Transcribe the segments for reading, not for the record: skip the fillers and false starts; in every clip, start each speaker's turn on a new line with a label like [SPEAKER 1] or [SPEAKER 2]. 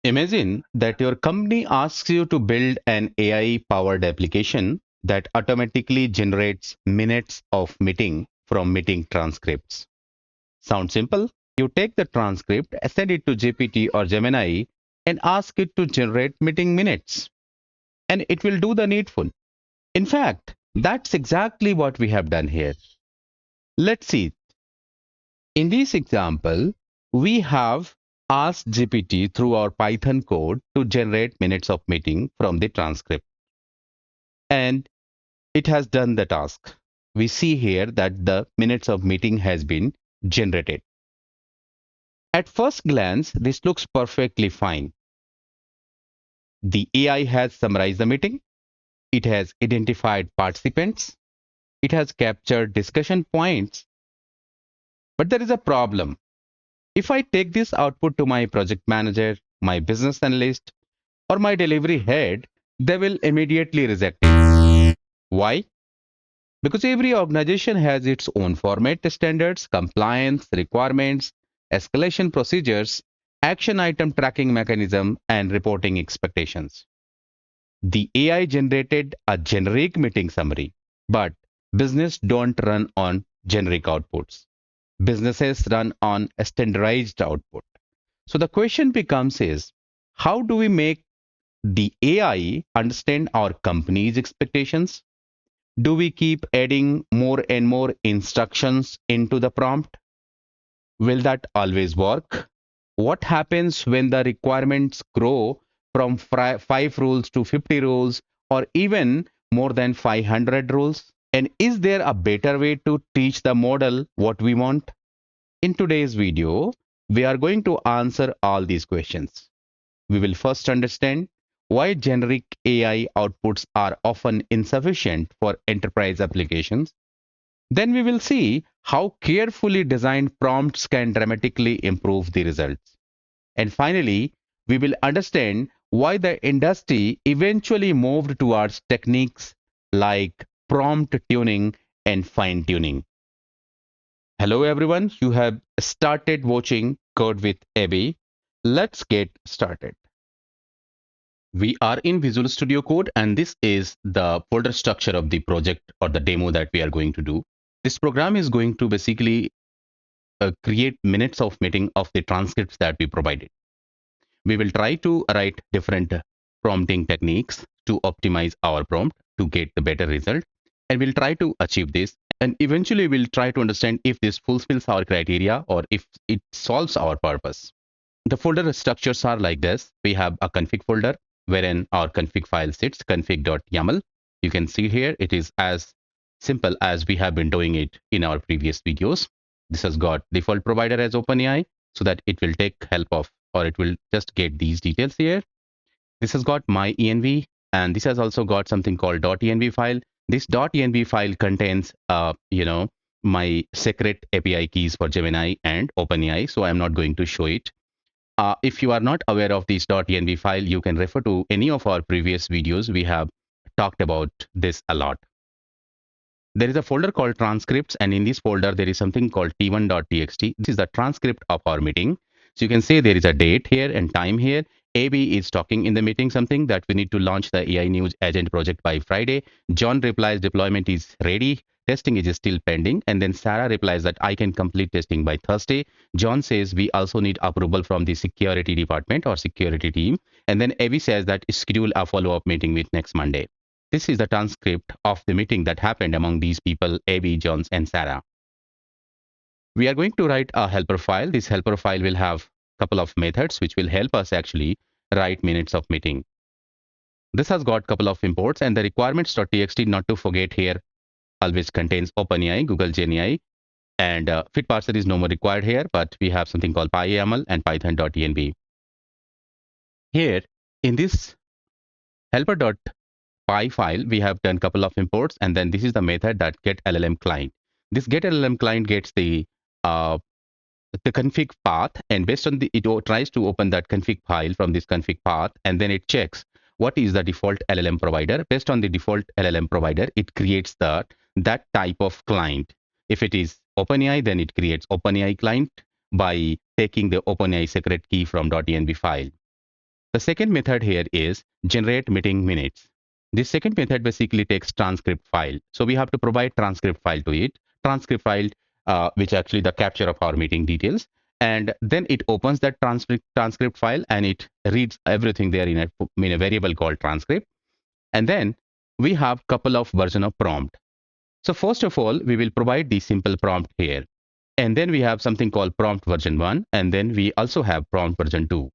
[SPEAKER 1] Imagine that your company asks you to build an AI-powered application that automatically generates minutes of meeting from meeting transcripts. Sound simple? You take the transcript, send it to GPT or Gemini, and ask it to generate meeting minutes, and it will do the needful. In fact, that's exactly what we have done here. Let's see. In this example, we have asked GPT through our Python code to generate minutes of meeting from the transcript, and it has done the task. We see here that the minutes of meeting has been generated. At first glance, this looks perfectly fine. The AI has summarized the meeting, it has identified participants, it has captured discussion points, but there is a problem. If I take this output to my project manager, my business analyst, or my delivery head, they will immediately reject it. Why? Because every organization has its own format standards, compliance, requirements, escalation procedures, action item tracking mechanism, and reporting expectations. The AI generated a generic meeting summary, but business don't run on generic outputs. Businesses run on a standardized output. So the question becomes is, how do we make the AI understand our company's expectations? Do we keep adding more and more instructions into the prompt? Will that always work? What happens when the requirements grow from 5 rules to 50 rules or even more than 500 rules? And is there a better way to teach the model what we want? In today's video, we are going to answer all these questions. We will first understand why generic AI outputs are often insufficient for enterprise applications. Then we will see how carefully designed prompts can dramatically improve the results. And finally, we will understand why the industry eventually moved towards techniques like prompt tuning and fine tuning. Hello everyone, you have started watching Code with Abby. Let's get started. We are in Visual Studio Code, and this is the folder structure of the project or the demo that we are going to do. This program is going to basically create minutes of meeting of the transcripts that we provided. We will try to write different prompting techniques to optimize our prompt to get the better result. And we'll try to achieve this. And eventually we'll try to understand if this fulfills our criteria or if it solves our purpose. The folder structures are like this. We have a config folder wherein our config file sits, config.yaml. You can see here it is as simple as we have been doing it in our previous videos. This has got default provider as OpenAI so that it will take help of, or it will just get these details here. This has got my env, and this has also got something called .env file. This .env file contains, my secret API keys for Gemini and OpenAI. So I'm not going to show it. If you are not aware of this .env file, you can refer to any of our previous videos. We have talked about this a lot. There is a folder called transcripts, and in this folder, there is something called t1.txt. This is the transcript of our meeting. So you can say there is a date here and time here. AB is talking in the meeting something that we need to launch the AI News Agent project by Friday. John replies deployment is ready. Testing is still pending. And then Sarah replies that I can complete testing by Thursday. John says we also need approval from the security department or security team. And then Abby says that schedule a follow-up meeting with next Monday. This is the transcript of the meeting that happened among these people, Abby, Jones, and Sarah. We are going to write a helper file. This helper file will have a couple of methods which will help us actually write minutes of meeting. This has got a couple of imports, and the requirements.txt, not to forget here, always contains OpenAI, Google Gemini, and fit parser is no more required here, but we have something called PyYAML and python.env. Here in this helper.py file, we have done a couple of imports, and then this is the method that get LLM client. This get LLM client gets the config path, and based on it tries to open that config file from this config path, and then it checks what is the default LLM provider. Based on the default LLM provider, it creates that type of client. If it is OpenAI, then it creates OpenAI client by taking the OpenAI secret key from .env file. The second method here is generate meeting minutes. This second method basically takes transcript file. So we have to provide transcript file to it. Transcript file, which actually the capture of our meeting details. And then it opens that transcript file and it reads everything there in a variable called transcript. And then we have couple of version of prompt. So first of all, we will provide the simple prompt here. And then we have something called prompt version 1. And then we also have prompt version 2.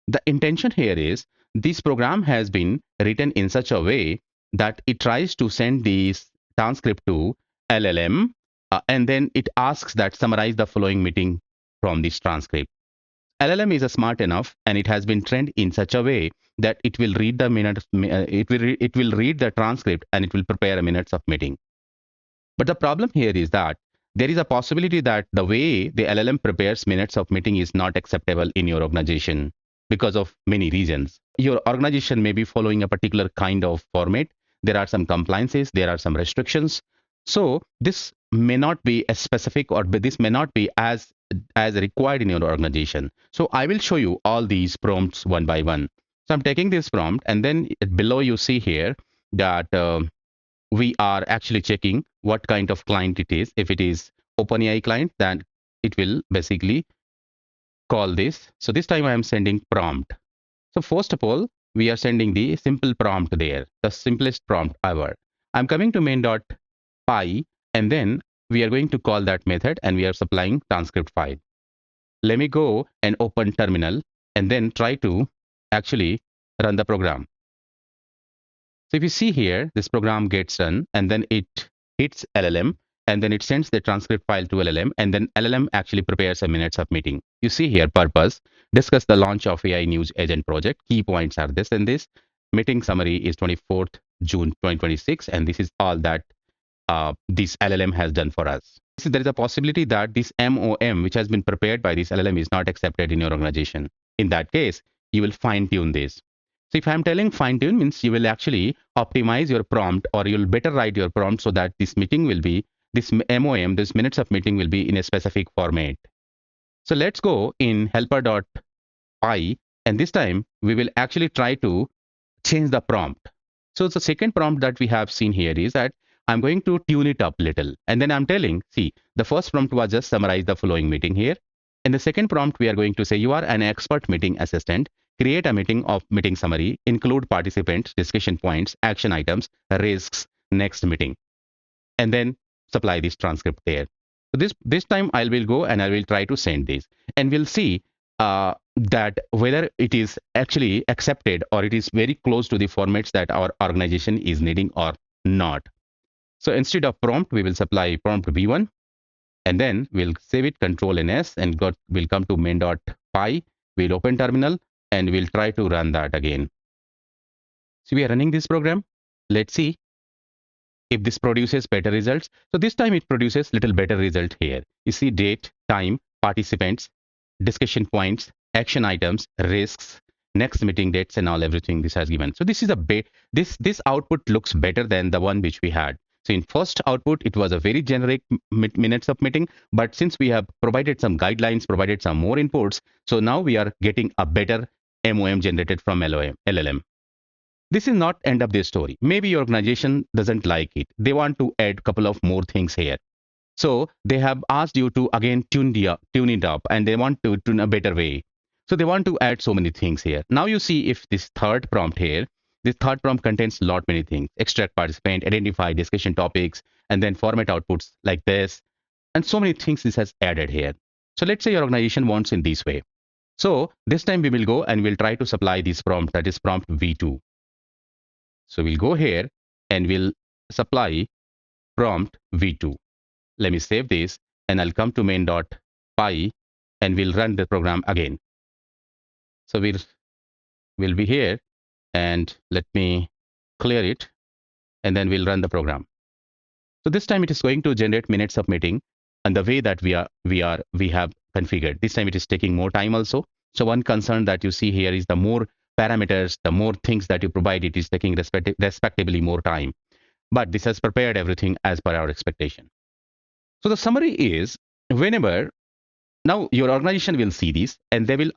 [SPEAKER 1] The intention here is this program has been written in such a way that it tries to send this transcript to LLM and then it asks that summarize the following meeting from this transcript. LLM is smart enough and it has been trained in such a way that it will read the minutes, it will read the transcript and it will prepare a minutes of meeting. But the problem here is that there is a possibility that the way the LLM prepares minutes of meeting is not acceptable in your organization because of many reasons. Your organization may be following a particular kind of format. There are some compliances, there are some restrictions. So this may not be as specific or this may not be as required in your organization. So I will show you all these prompts one by one. So I'm taking this prompt and then below you see here that we are actually checking what kind of client it is. If it is OpenAI client, then it will basically call this. So this time I am sending prompt. So first of all, we are sending the simple prompt there, the simplest prompt ever. I'm coming to main.py and then we are going to call that method and we are supplying transcript file. Let me go and open terminal and then try to actually run the program. So if you see here, this program gets run and then it hits LLM and then it sends the transcript file to LLM and then LLM actually prepares a minutes of meeting. You see here purpose, discuss the launch of AI News Agent project. Key points are this and this. Meeting summary is 24th June 2026 and this is all that this LLM has done for us. So there is a possibility that this MOM which has been prepared by this LLM is not accepted in your organization. In that case, you will fine tune this. So if I'm telling fine tune means you will actually optimize your prompt or you'll better write your prompt so that this meeting will be, this MOM, this minutes of meeting will be in a specific format. So let's go in helper.py and this time we will actually try to change the prompt. So the second prompt that we have seen here is that I'm going to tune it up little. And then I'm telling, see, the first prompt was just summarize the following meeting here. In the second prompt, we are going to say you are an expert meeting assistant. Create a meeting summary, include participants, discussion points, action items, risks, next meeting. And then supply this transcript there. So this time I will go and I will try to send this. And we'll see that whether it is actually accepted or it is very close to the formats that our organization is needing or not. So instead of prompt, we will supply prompt v1 and then we'll save it Control and S and we'll come to main.py. We'll open terminal and we'll try to run that again. So we are running this program. Let's see if this produces better results. So this time it produces little better result here. You see date, time, participants, discussion points, action items, risks, next meeting dates and all everything this has given. So this is this output looks better than the one which we had. So in first output, it was a very generic minutes of meeting, but since we have provided some guidelines, provided some more inputs, so now we are getting a better MOM generated from LLM. This is not end of their story. Maybe your organization doesn't like it. They want to add a couple of more things here. So they have asked you to again tune it up and they want to tune a better way. So they want to add so many things here. Now you see if this third prompt here, this third prompt contains lot many things. Extract participant, identify discussion topics, and then format outputs like this. And so many things this has added here. So let's say your organization wants in this way. So this time we will go and we'll try to supply this prompt, that is prompt v2. So we'll go here and we'll supply prompt v2. Let me save this and I'll come to main.py and we'll run the program again. So we'll be here and let me clear it and then we'll run the program. So this time it is going to generate minutes of meeting and the way that we have configured. This time it is taking more time also. So one concern that you see here is the more parameters, the more things that you provide, it is taking respectively more time. But this has prepared everything as per our expectation. So the summary is whenever now your organization will see this and they will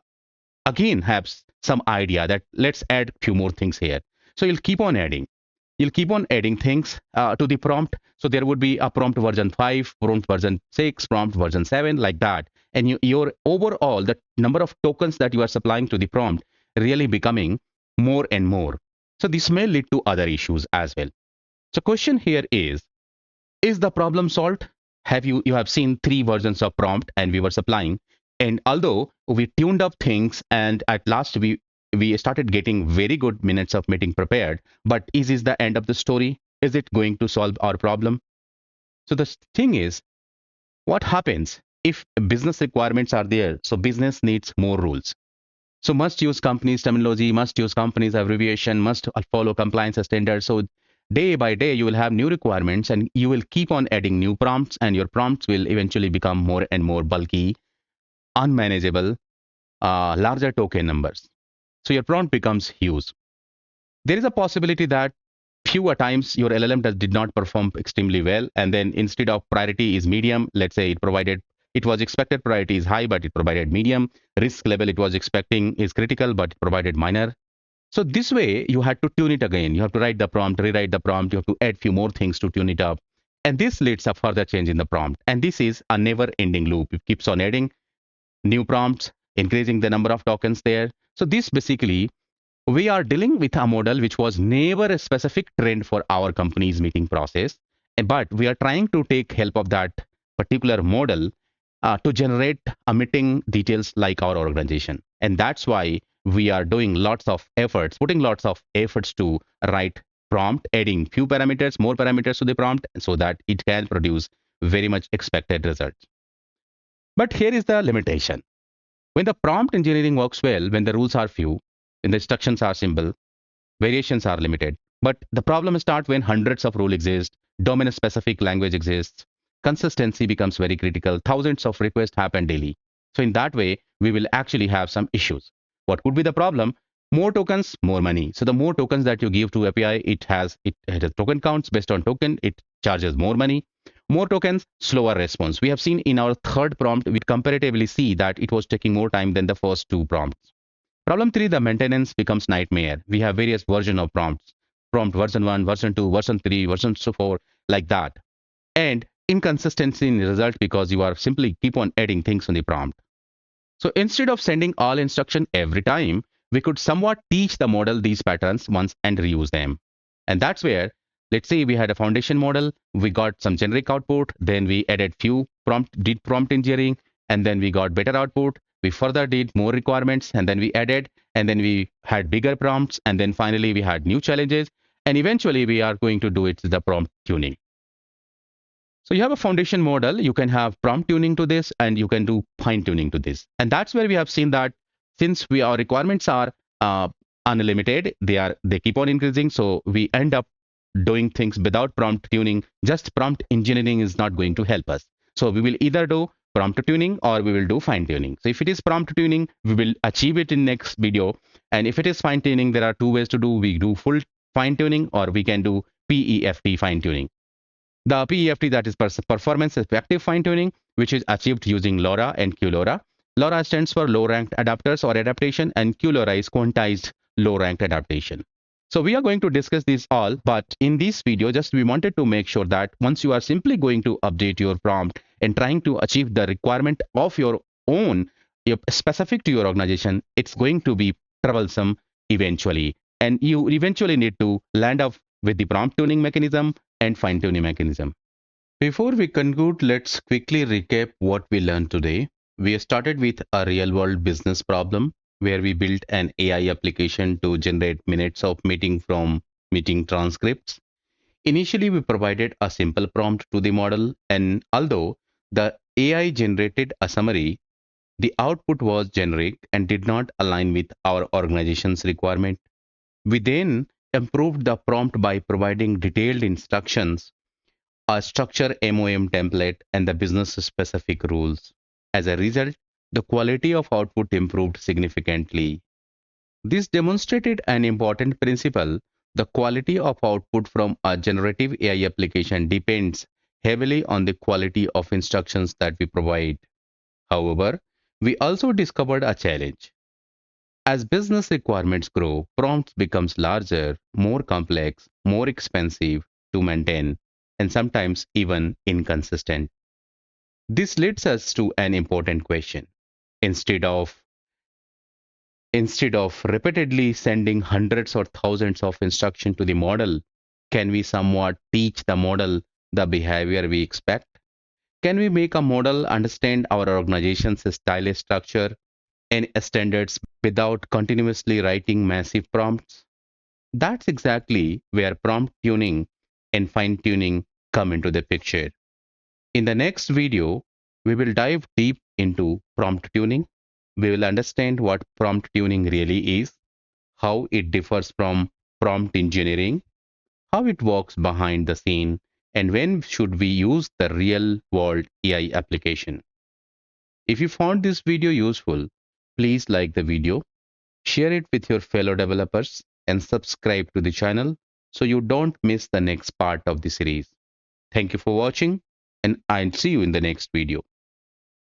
[SPEAKER 1] again have some idea that let's add few more things here. So you'll keep on adding. You'll keep on adding things to the prompt. So there would be a prompt version 5, prompt version 6, prompt version 7, like that. And your overall, the number of tokens that you are supplying to the prompt really becoming more and more. So this may lead to other issues as well. So question here is the problem solved? You have seen 3 versions of prompt and we were supplying, and although we tuned up things and at last we started getting very good minutes of meeting prepared, but is this the end of the story? Is it going to solve our problem? So the thing is, what happens if business requirements are there? So business needs more rules. So must use companies terminology, must use companies abbreviation, must follow compliance standards. So day by day, you will have new requirements and you will keep on adding new prompts, and your prompts will eventually become more and more bulky, unmanageable, larger token numbers. So your prompt becomes huge. There is a possibility that few times your LLM did not perform extremely well, and then instead of priority is medium, let's say it was expected priority is high, but it provided medium. Risk level it was expecting is critical, but it provided minor. So this way you had to tune it again. You have to write the prompt, rewrite the prompt. You have to add few more things to tune it up. And this leads a further change in the prompt. And this is a never ending loop. It keeps on adding new prompts, increasing the number of tokens there. So this basically, we are dealing with a model which was never a specific trend for our company's meeting process, but we are trying to take help of that particular model to generate a meeting details like our organization. And that's why we are doing lots of efforts, putting lots of efforts to write prompt, adding few parameters, more parameters to the prompt so that it can produce very much expected results. But here is the limitation. When the prompt engineering works well, when the rules are few, when the instructions are simple, variations are limited. But the problem starts when hundreds of rules exist, domain-specific language exists, consistency becomes very critical, thousands of requests happen daily. So in that way, we will actually have some issues. What could be the problem? More tokens, more money. So the more tokens that you give to API, it has token counts based on token, it charges more money. More tokens, slower response. We have seen in our third prompt, we comparatively see that it was taking more time than the first 2 prompts. Problem 3, the maintenance becomes nightmare. We have various version of prompts. Prompt version 1, version 2, version 3, version 4, like that. And inconsistency in the result because you are simply keep on adding things on the prompt. So instead of sending all instruction every time, we could somewhat teach the model these patterns once and reuse them. And that's where, let's say we had a foundation model, we got some generic output, then we added few did prompt engineering, and then we got better output. We further did more requirements, and then we added, and then we had bigger prompts, and then finally we had new challenges, and eventually we are going to do it the prompt tuning. So you have a foundation model, you can have prompt tuning to this, and you can do fine tuning to this. And that's where we have seen that since our requirements are unlimited, they keep on increasing. So we end up doing things without prompt tuning. Just prompt engineering is not going to help us. So we will either do prompt tuning or we will do fine tuning. So if it is prompt tuning, we will achieve it in next video. And if it is fine tuning, there are 2 ways to do. We do full fine tuning or we can do PEFT fine tuning. The PEFT, that is performance effective fine tuning, which is achieved using LoRA and QLoRA. LoRA stands for low ranked adapters or adaptation, and QLoRA is quantized low ranked adaptation. So we are going to discuss this all, but in this video, just we wanted to make sure that once you are simply going to update your prompt and trying to achieve the requirement of your own, specific to your organization, it's going to be troublesome eventually. And you eventually need to land up with the prompt tuning mechanism and fine tuning mechanism. Before we conclude, let's quickly recap what we learned today. We started with a real world business problem where we built an AI application to generate minutes of meeting from meeting transcripts. Initially, we provided a simple prompt to the model, and although the AI generated a summary, the output was generic and did not align with our organization's requirement. We then improved the prompt by providing detailed instructions, a structure MOM template, and the business specific rules. As a result, the quality of output improved significantly. This demonstrated an important principle. The quality of output from a generative AI application depends heavily on the quality of instructions that we provide. However, we also discovered a challenge. As business requirements grow, prompts becomes larger, more complex, more expensive to maintain, and sometimes even inconsistent. This leads us to an important question. Instead of Instead of repeatedly sending hundreds or thousands of instructions to the model, can we somewhat teach the model the behavior we expect? Can we make a model understand our organization's style structure and standards without continuously writing massive prompts? That's exactly where prompt tuning and fine tuning come into the picture. In the next video, we will dive deep into prompt tuning. We will understand what prompt tuning really is, how it differs from prompt engineering, how it works behind the scene, and when should we use the real world AI application. If you found this video useful, please like the video, share it with your fellow developers, and subscribe to the channel so you don't miss the next part of the series. Thank you for watching, and I'll see you in the next video.